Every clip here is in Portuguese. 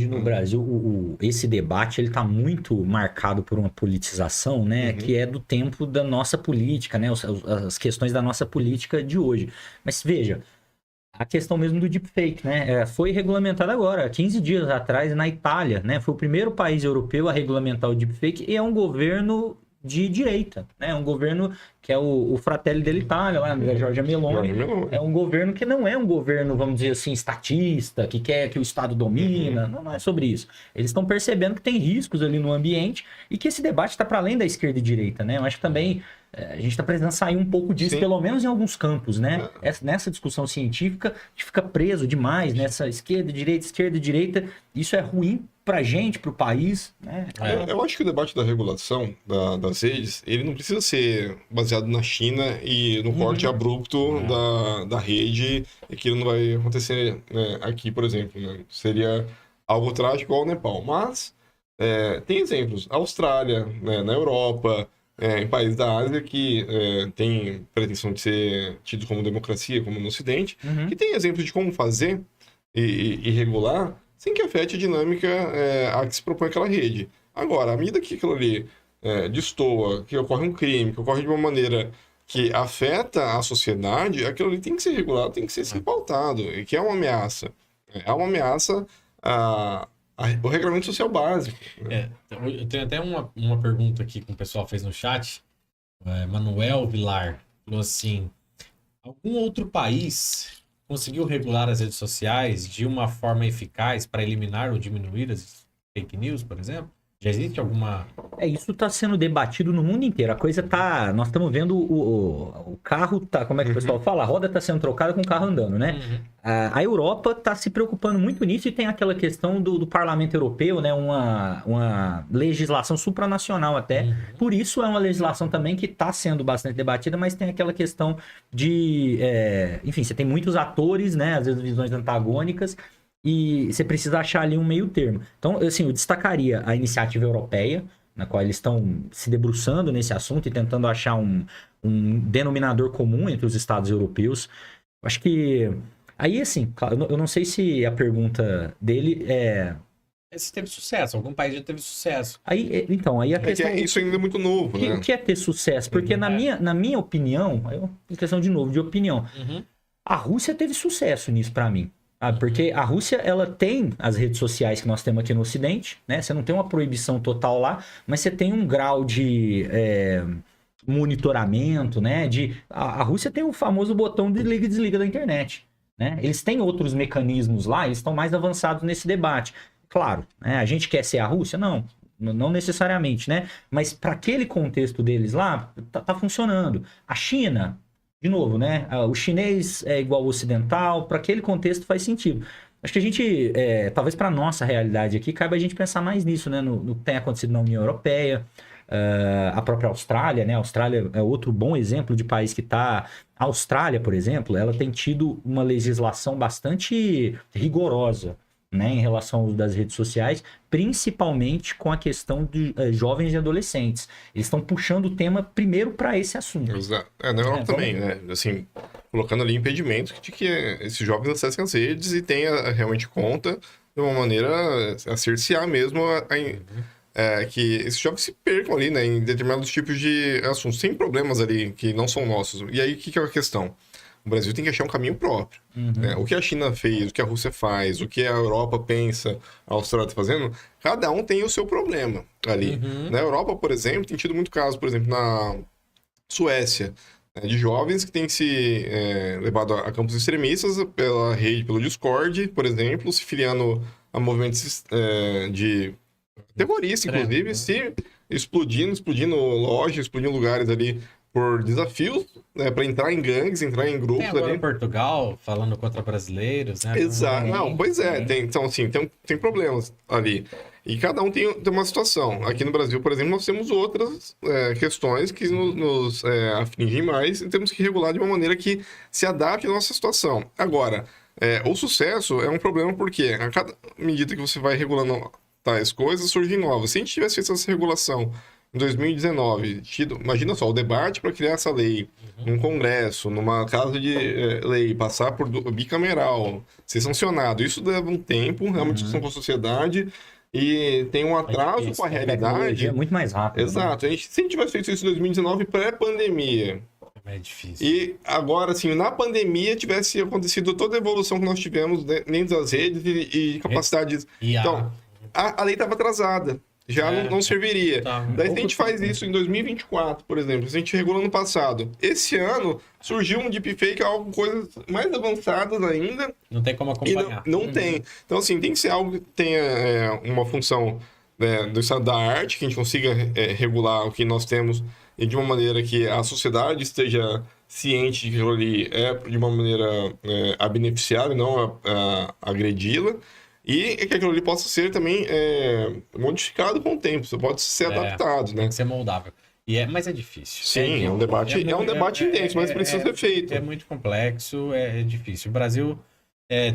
No Brasil, esse debate ele está muito marcado por uma politização, né, que é do tempo da nossa política, né, as questões da nossa política de hoje. Mas veja, a questão mesmo do deepfake, né, foi regulamentada agora, 15 dias atrás, na Itália, né, foi o primeiro país europeu a regulamentar o deepfake e é um governo de direita, né, um governo que é o Fratelli dell'Italia, lá, da Giorgia Meloni, é um governo que não é um governo, vamos dizer assim, estatista, que quer que o Estado domina, não é sobre isso. Eles estão percebendo que tem riscos ali no ambiente e que esse debate está para além da esquerda e direita, né? Eu acho que também a gente está precisando sair um pouco disso, pelo menos em alguns campos, né? Nessa discussão científica, a gente fica preso demais nessa esquerda e direita, isso é ruim pra gente, pro país, né? Eu acho que o debate da regulação das redes, ele não precisa ser baseado na China e no corte abrupto da rede, e que não vai acontecer, né, aqui, por exemplo, né? Seria algo trágico ao Nepal. Mas tem exemplos. A Austrália, né, na Europa, em países da Ásia que tem pretensão de ser tido como democracia, como no Ocidente, que tem exemplos de como fazer e regular sem que afete a dinâmica a que se propõe aquela rede. Agora, à medida que aquilo ali destoa, que ocorre um crime, que ocorre de uma maneira que afeta a sociedade, aquilo ali tem que ser regulado, tem que ser sim pautado, e que é uma ameaça. É uma ameaça ao regulamento social básico. Né? Eu tenho até uma pergunta aqui que o pessoal fez no chat. Manuel Vilar falou assim: algum outro país conseguiu regular as redes sociais de uma forma eficaz para eliminar ou diminuir as fake news, por exemplo? Já existe alguma... Isso está sendo debatido no mundo inteiro. A coisa tá... Nós estamos vendo o carro... Tá, como é que o pessoal fala? A roda está sendo trocada com o carro andando, né? A Europa está se preocupando muito nisso e tem aquela questão do Parlamento Europeu, né? Uma legislação supranacional até. Por isso é uma legislação também que está sendo bastante debatida, mas tem aquela questão de... enfim, você tem muitos atores, né? Às vezes visões antagônicas. E você precisa achar ali um meio termo. Então, assim, eu destacaria a iniciativa europeia, na qual eles estão se debruçando nesse assunto e tentando achar um denominador comum entre os estados europeus. Acho que... Aí, assim, eu não sei se a pergunta dele é... Se teve sucesso, algum país já teve sucesso. Aí a questão... isso ainda é muito novo, né? O que é ter sucesso? Porque na minha opinião, questão de novo, de opinião, a Rússia teve sucesso nisso pra mim. Porque a Rússia, ela tem as redes sociais que nós temos aqui no Ocidente, né? Você não tem uma proibição total lá, mas você tem um grau de monitoramento, né? A Rússia tem o famoso botão de liga e desliga da internet, né? Eles têm outros mecanismos lá, eles estão mais avançados nesse debate. Claro, né? A gente quer ser a Rússia? Não necessariamente, né? Mas para aquele contexto deles lá, tá funcionando. A China... De novo, né? O chinês é igual ao ocidental, para aquele contexto faz sentido. Acho que a gente, talvez para nossa realidade aqui, cabe a gente pensar mais nisso, né? No que tem acontecido na União Europeia, a própria Austrália, né? A Austrália é outro bom exemplo de país que está... A Austrália, por exemplo, ela tem tido uma legislação bastante rigorosa, né, em relação ao uso das redes sociais, principalmente com a questão de jovens e adolescentes. Eles estão puxando o tema primeiro para esse assunto. Exato. Na Europa também, né? Assim, colocando ali impedimentos de que esses jovens acessem as redes e tenham realmente conta de uma maneira a cercear mesmo que esses jovens se percam ali, né, em determinados tipos de assuntos, sem problemas ali que não são nossos. E aí, o que é a questão? O Brasil tem que achar um caminho próprio. Né? O que a China fez, o que a Rússia faz, o que a Europa pensa, a Austrália está fazendo, cada um tem o seu problema ali. Na Europa, por exemplo, tem tido muito caso, por exemplo, na Suécia, de jovens que têm se levado a campos extremistas pela rede, pelo Discord, por exemplo, se filiando a movimentos de terroristas, inclusive, se explodindo lojas, explodindo lugares ali por desafios, né, para entrar em gangues, entrar em grupos. Tem agora ali. em Portugal, falando contra brasileiros, né? Exato. Não, pois é. Então, assim, tem problemas ali. E cada um tem uma situação. Aqui no Brasil, por exemplo, nós temos outras questões que nos afligem mais e temos que regular de uma maneira que se adapte à nossa situação. Agora, o sucesso é um problema porque a cada medida que você vai regulando tais coisas, surgem novas. Se a gente tivesse feito essa regulação em 2019, imagina só, o debate para criar essa lei num congresso, numa casa de lei, passar por bicameral, ser sancionado, isso leva um tempo, é uma discussão com a sociedade e tem um atraso com a realidade. É muito mais rápido. Exato. Né? Se a gente tivesse feito isso em 2019, pré-pandemia, é difícil. e agora, assim, na pandemia tivesse acontecido toda a evolução que nós tivemos dentro das redes e capacidades. Então, a lei estava atrasada. Já não serviria. Tá. Daí, se a gente faz isso em 2024, por exemplo, se a gente regulou no passado, esse ano surgiu um deepfake, coisas mais avançadas ainda. Não tem como acompanhar. Não tem. Então, assim, tem que ser algo que tenha uma função do estado da arte, que a gente consiga regular o que nós temos e de uma maneira que a sociedade esteja ciente de que aquilo ali é de uma maneira a beneficiar e não a agredi-la. E que aquilo ali possa ser também modificado com o tempo, você pode ser adaptado, né? Tem que ser moldável. Mas é difícil. Sim, é um debate intenso, mas precisa ser feito. É muito complexo, é difícil. O Brasil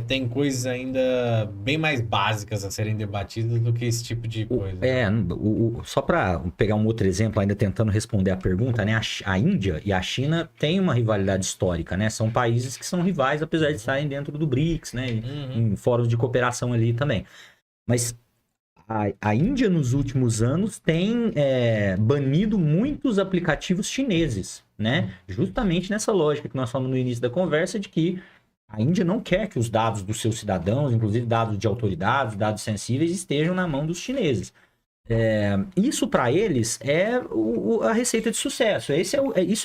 tem coisas ainda bem mais básicas a serem debatidas do que esse tipo de coisa. Só para pegar um outro exemplo, ainda tentando responder a pergunta, né? A Índia e a China têm uma rivalidade histórica, né? São países que são rivais, apesar de estarem dentro do BRICS, né? Em fóruns de cooperação ali também. Mas a Índia, nos últimos anos, tem banido muitos aplicativos chineses, né? Justamente nessa lógica que nós falamos no início da conversa, de que a Índia não quer que os dados dos seus cidadãos, inclusive dados de autoridades, dados sensíveis, estejam na mão dos chineses. Isso para eles é a receita de sucesso. Isso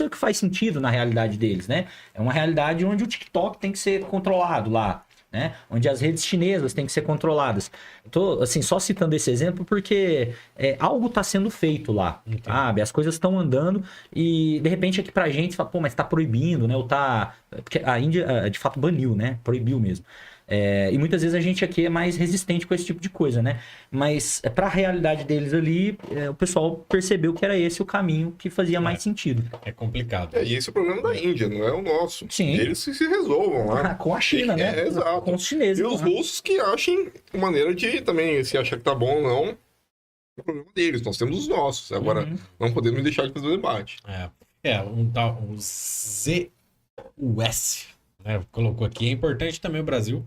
é o que faz sentido na realidade deles, né? É uma realidade onde o TikTok tem que ser controlado lá, né? Onde as redes chinesas têm que ser controladas. Estou assim, só citando esse exemplo porque algo está sendo feito lá, sabe? As coisas estão andando e de repente aqui pra gente fala, pô, mas está proibindo, né? Porque a Índia de fato baniu, né? Proibiu mesmo. E muitas vezes a gente aqui é mais resistente com esse tipo de coisa, né? Mas para a realidade deles ali, o pessoal percebeu que era esse o caminho que fazia mais sentido. É complicado. E esse é o problema da Índia, não é o nosso. Sim. Eles se resolvam lá. Com a China, né? Exato. Com os chineses. E os russos que achem maneira de também, se achar que tá bom ou não, é o problema deles. Nós temos os nossos. Agora, não podemos deixar de fazer o debate. O ZUS, né, colocou aqui. É importante também o Brasil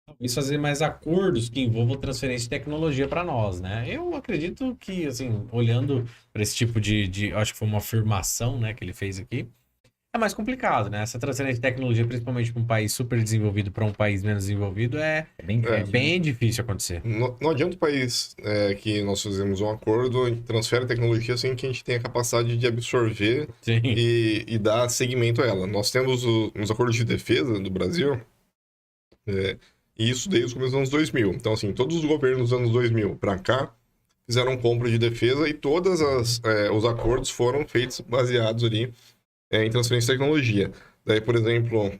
talvez fazer mais acordos que envolvam transferência de tecnologia para nós, né? Eu acredito que, assim, olhando para esse tipo acho que foi uma afirmação, né, que ele fez aqui, é mais complicado, né? Essa transferência de tecnologia, principalmente para um país super desenvolvido para um país menos desenvolvido, é bem difícil acontecer. Não adianta o país que nós fazemos um acordo e transfere tecnologia sem que a gente tenha a capacidade de absorver e dar seguimento a ela. Nós temos os acordos de defesa do Brasil, e isso desde os começos dos anos 2000. Então, assim, todos os governos dos anos 2000 para cá fizeram compra de defesa e todos os acordos foram feitos baseados ali em transferência de tecnologia. Daí, por exemplo,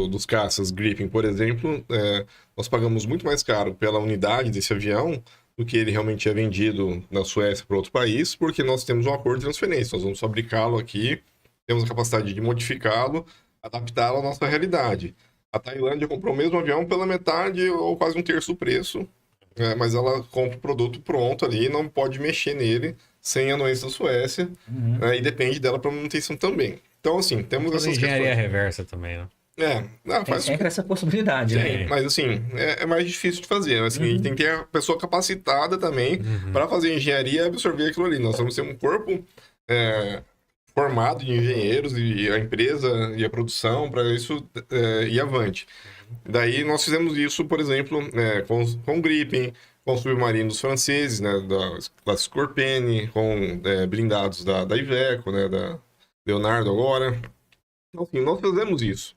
dos caças Gripen, por exemplo, nós pagamos muito mais caro pela unidade desse avião do que ele realmente é vendido na Suécia para outro país, porque nós temos um acordo de transferência. Nós vamos fabricá-lo aqui, temos a capacidade de modificá-lo, adaptá-lo à nossa realidade. A Tailândia comprou o mesmo avião pela metade ou quase um terço do preço, mas ela compra o produto pronto ali, não pode mexer nele sem a anuência da Suécia, e depende dela para manutenção também. Então, assim, temos essas engenharia questões. reversa também, né? Tem sempre essa possibilidade, né? Mas, assim, é mais difícil de fazer. Assim, a gente tem que ter a pessoa capacitada também para fazer engenharia e absorver aquilo ali. Nós vamos ter um corpo formado de engenheiros e a empresa e a produção para isso ir avante. Daí nós fizemos isso, por exemplo, com o Gripen, com os submarinos franceses, né, da Scorpene, com blindados da Iveco, né, da Leonardo agora. Então, assim, nós fizemos isso.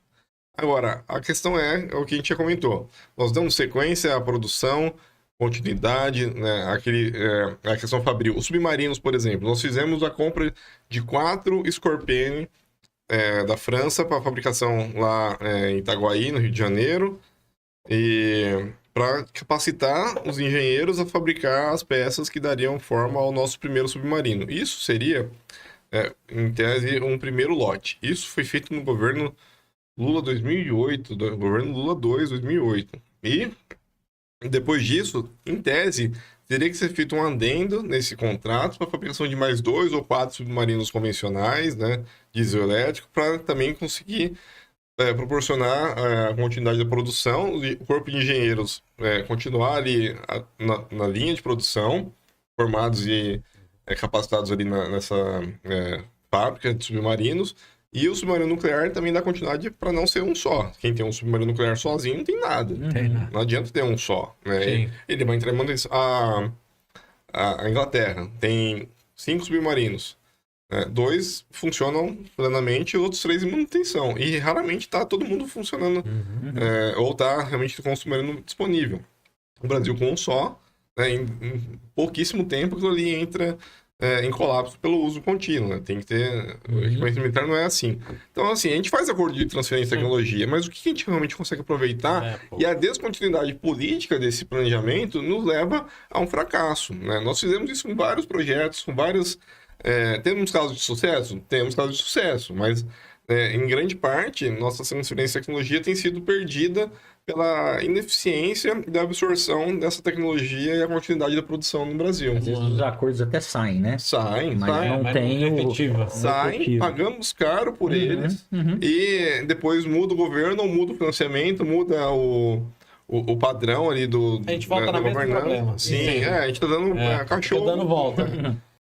Agora, a questão é o que a gente já comentou. Nós damos sequência à produção, continuidade, né, a questão fabril. Os submarinos, por exemplo, nós fizemos a compra de 4 Scorpene da França para fabricação lá em Itaguaí, no Rio de Janeiro, e para capacitar os engenheiros a fabricar as peças que dariam forma ao nosso primeiro submarino. Isso seria, em tese, um primeiro lote. Isso foi feito no governo Lula 2008, governo Lula 2, 2008. E depois disso, em tese, teria que ser feito um adendo nesse contrato para a fabricação de mais 2 ou 4 submarinos convencionais, né, diesel-elétrico, para também conseguir proporcionar a continuidade da produção, o corpo de engenheiros continuar ali na linha de produção, formados e capacitados ali nessa fábrica de submarinos, e o submarino nuclear também dá continuidade para não ser um só. Quem tem um submarino nuclear sozinho não tem nada. Não adianta ter um só. Né? Ele vai entrar em manutenção. A Inglaterra tem 5 submarinos. 2 funcionam plenamente e os outros 3 em manutenção. E raramente está todo mundo funcionando ou está realmente com o submarino disponível. O Brasil com um só, né, em pouquíssimo tempo aquilo ali entra em colapso pelo uso contínuo. Né? Tem que ter... O equipamento militar não é assim. Então, assim, a gente faz acordo de transferência de tecnologia, mas o que a gente realmente consegue aproveitar e a descontinuidade política desse planejamento nos leva a um fracasso. Né? Nós fizemos isso com vários projetos, com vários... temos casos de sucesso? Temos casos de sucesso, mas em grande parte, nossa transferência de tecnologia tem sido perdida pela ineficiência da absorção dessa tecnologia e a continuidade da produção no Brasil. Às vezes os acordos até saem, né? Saem, mas não tem efetiva. Saem, pagamos caro por eles e depois muda o governo, muda o financiamento, muda o padrão ali do... A gente volta na mesma problema. Sim, a gente tá dando cachorro... Tá dando volta.